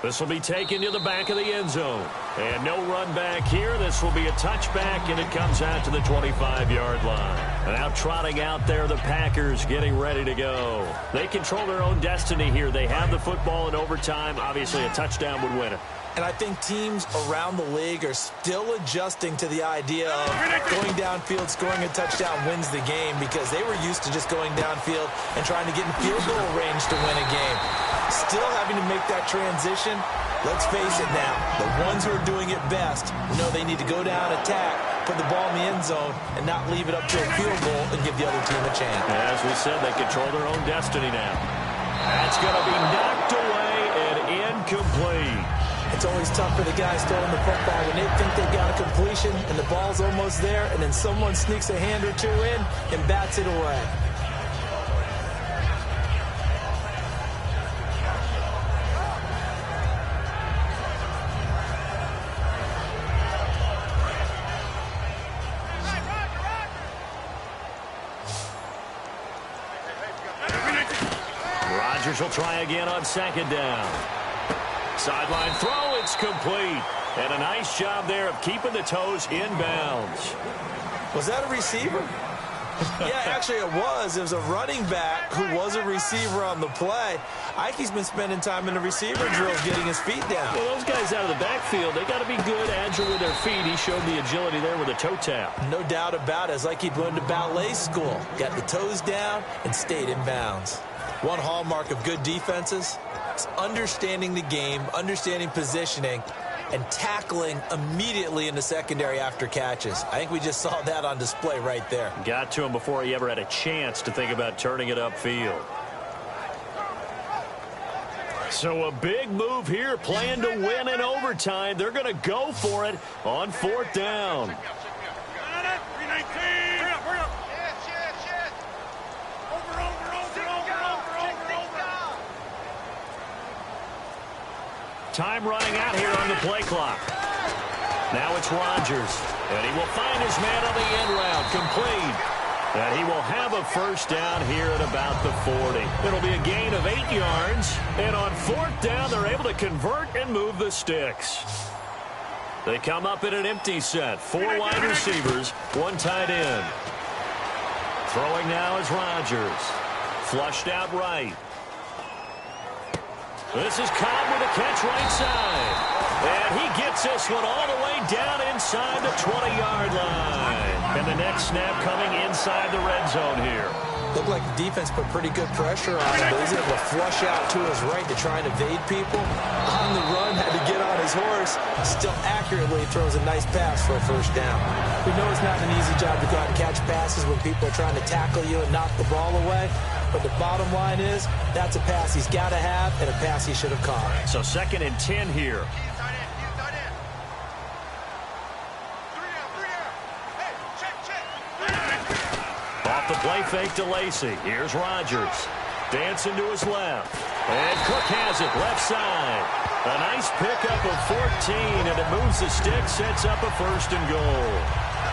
Speaker 2: This will be taken to the back of the end zone. And no run back here. This will be a touchback, and it comes out to the 25-yard line. Now trotting out there, the Packers getting ready to go. They control their own destiny here. They have the football in overtime. Obviously, a touchdown would win it.
Speaker 3: And I think teams around the league are still adjusting to the idea of going downfield, scoring a touchdown wins the game, because they were used to just going downfield and trying to get in field goal range to win a game. Still having to make that transition. Let's face it now, the ones who are doing it best know they need to go down, attack, put the ball in the end zone, and not leave it up to a field goal and give the other team a chance.
Speaker 2: As we said, they control their own destiny now. That's going to be knocked away and incomplete.
Speaker 3: It's always tough for the guys throwing the football when they think they've got a completion and the ball's almost there, and then someone sneaks a hand or two in and bats it away.
Speaker 2: Will try again on second down. Sideline throw, it's complete. And a nice job there of keeping the toes in bounds.
Speaker 3: Was that a receiver? Yeah, actually it was. It was a running back who was a receiver on the play. I think he's been spending time in the receiver drills getting his feet down.
Speaker 2: Well, those guys out of the backfield, they got to be good, agile with their feet. He showed the agility there with a toe tap.
Speaker 3: No doubt about it. It's like he'd learned to ballet school. Got the toes down and stayed in bounds. One hallmark of good defenses is understanding the game, understanding positioning, and tackling immediately in the secondary after catches. I think we just saw that on display right there.
Speaker 2: Got to him before he ever had a chance to think about turning it upfield. So a big move here, playing to win in overtime. They're going to go for it on fourth down. Time running out here on the play clock. Now it's Rodgers, and he will find his man on the end route, complete. And he will have a first down here at about the 40. It'll be a gain of 8 yards, and on fourth down, they're able to convert and move the sticks. They come up in an empty set. 4 wide receivers, 1 tight end. Throwing now is Rodgers. Flushed out right. This is Cobb with a catch right side. And he gets this one all the way down inside the 20-yard line. And the next snap coming inside the red zone here.
Speaker 3: Looked like the defense put pretty good pressure on him, but he's able to flush out to his right to try and evade people. On the run, had to get on his horse. Still accurately throws a nice pass for a first down. We know it's not an easy job to go out and catch passes when people are trying to tackle you and knock the ball away. But the bottom line is, that's a pass he's got to have and a pass he should have caught.
Speaker 2: So 2nd and 10 here. Off the play fake to Lacy. Here's Rodgers. Dancing to his left. And Cook has it left side. A nice pickup of 14, and it moves the stick, sets up a 1st and goal.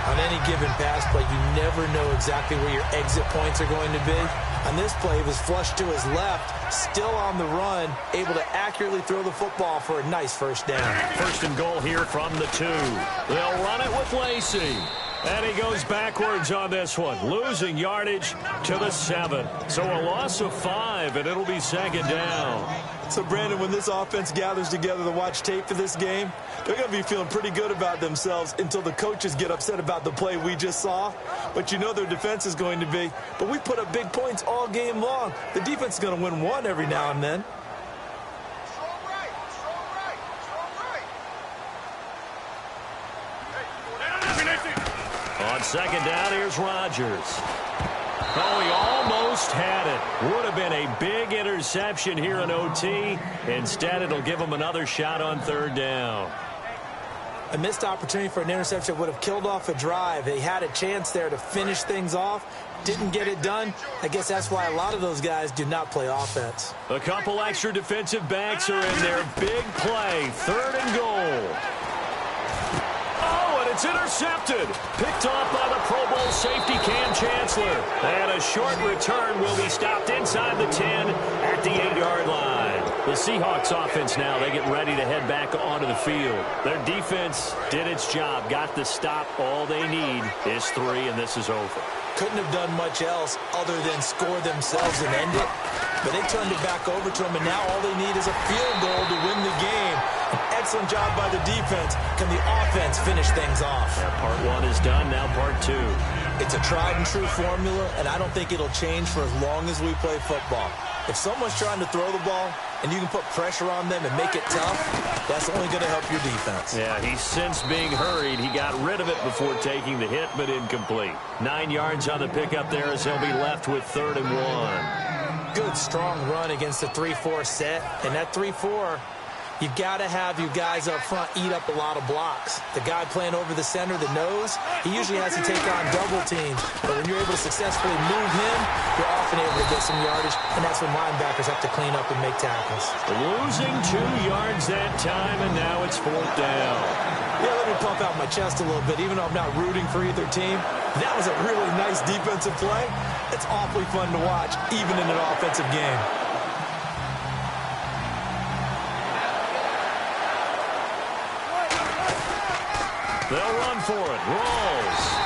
Speaker 3: On any given pass play, you never know exactly where your exit points are going to be. On this play, he was flushed to his left, still on the run, able to accurately throw the football for a nice first down.
Speaker 2: 1st and goal here from the 2. They'll run it with Lacy. And he goes backwards on this one, losing yardage to the 7. So a loss of 5, and it'll be 2nd down.
Speaker 3: So, Brandon, when this offense gathers together to watch tape for this game, they're going to be feeling pretty good about themselves until the coaches get upset about the play we just saw. But you know their defense is going to be. But we put up big points all game long. The defense is going to win one every now and then.
Speaker 2: On 2nd down, here's Rodgers. Oh, he almost had it. Would have been a big interception here in OT. Instead, it'll give him another shot on third down.
Speaker 3: A missed opportunity for an interception would have killed off a drive. They had a chance there to finish things off. Didn't get it done. I guess that's why a lot of those guys do not play offense.
Speaker 2: A couple extra defensive backs are in there. Big play. 3rd and goal. Oh, and it's intercepted. Picked off by the Pro Bowl safety Cam Chancellor. And a short return will be stopped inside the 10 at the 8-yard line. The Seahawks offense now, they get ready to head back onto the field. Their defense did its job, got the stop. All they need is 3, and this is over.
Speaker 3: Couldn't have done much else other than score themselves and end it. But they turned it back over to them, and now all they need is a field goal to win the game. An excellent job by the defense. Can the offense finish things off?
Speaker 2: Yeah, part 1 is done, now part 2.
Speaker 3: It's a tried-and-true formula, and I don't think it'll change for as long as we play football. If someone's trying to throw the ball and you can put pressure on them and make it tough, that's only going to help your defense.
Speaker 2: Yeah, he's since being hurried. He got rid of it before taking the hit, but incomplete. 9 yards on the pickup there as he'll be left with 3rd and 1.
Speaker 3: Good, strong run against the 3-4 set. And that 3-4, you've got to have you guys up front eat up a lot of blocks. The guy playing over the center, the nose, he usually has to take on double teams. But when you're able to successfully move him, you're often able to get some yardage, and that's when linebackers have to clean up and make tackles.
Speaker 2: Losing 2 yards that time, and now it's 4th down.
Speaker 3: Yeah, let me pump out my chest a little bit, even though I'm not rooting for either team. That was a really nice defensive play. It's awfully fun to watch, even in an offensive game.
Speaker 2: They'll run for it. Rawls.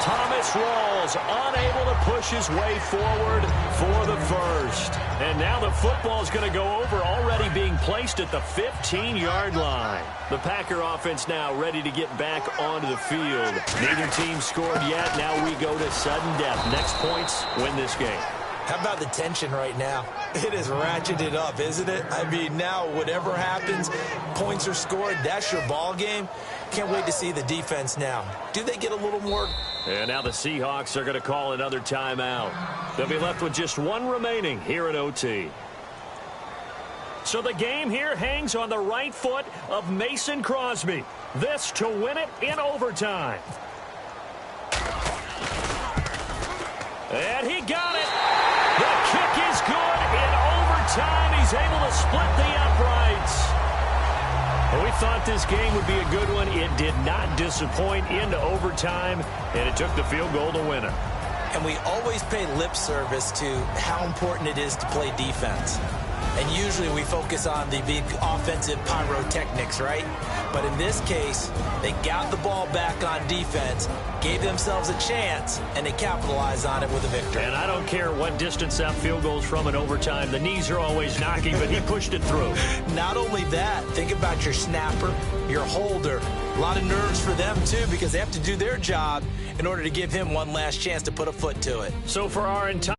Speaker 2: Thomas Rawls unable to push his way forward for the first. And now the football is going to go over, already being placed at the 15-yard line. The Packer offense now ready to get back onto the field. Neither team scored yet. Now we go to sudden death. Next points win this game.
Speaker 3: How about the tension right now? It is ratcheted up, isn't it? I mean, now whatever happens, points are scored, that's your ball game. Can't wait to see the defense now. Do they get a little more?
Speaker 2: And now the Seahawks are going to call another timeout. They'll be left with just 1 remaining here at OT. So the game here hangs on the right foot of Mason Crosby. This to win it in overtime. And he got it. The kick is good in overtime. He's able to split the uprights. Well, we thought this game would be a good one. It did not disappoint into overtime, and it took the field goal to win it.
Speaker 3: And we always pay lip service to how important it is to play defense. And usually we focus on the big offensive pyrotechnics, right? But in this case, they got the ball back on defense, gave themselves a chance, and they capitalized on it with a victory.
Speaker 2: And I don't care what distance that field goes from in overtime. The knees are always knocking, but he pushed it through.
Speaker 3: Not only that, think about your snapper, your holder. A lot of nerves for them, too, because they have to do their job in order to give him one last chance to put a foot to it.
Speaker 2: So for our entire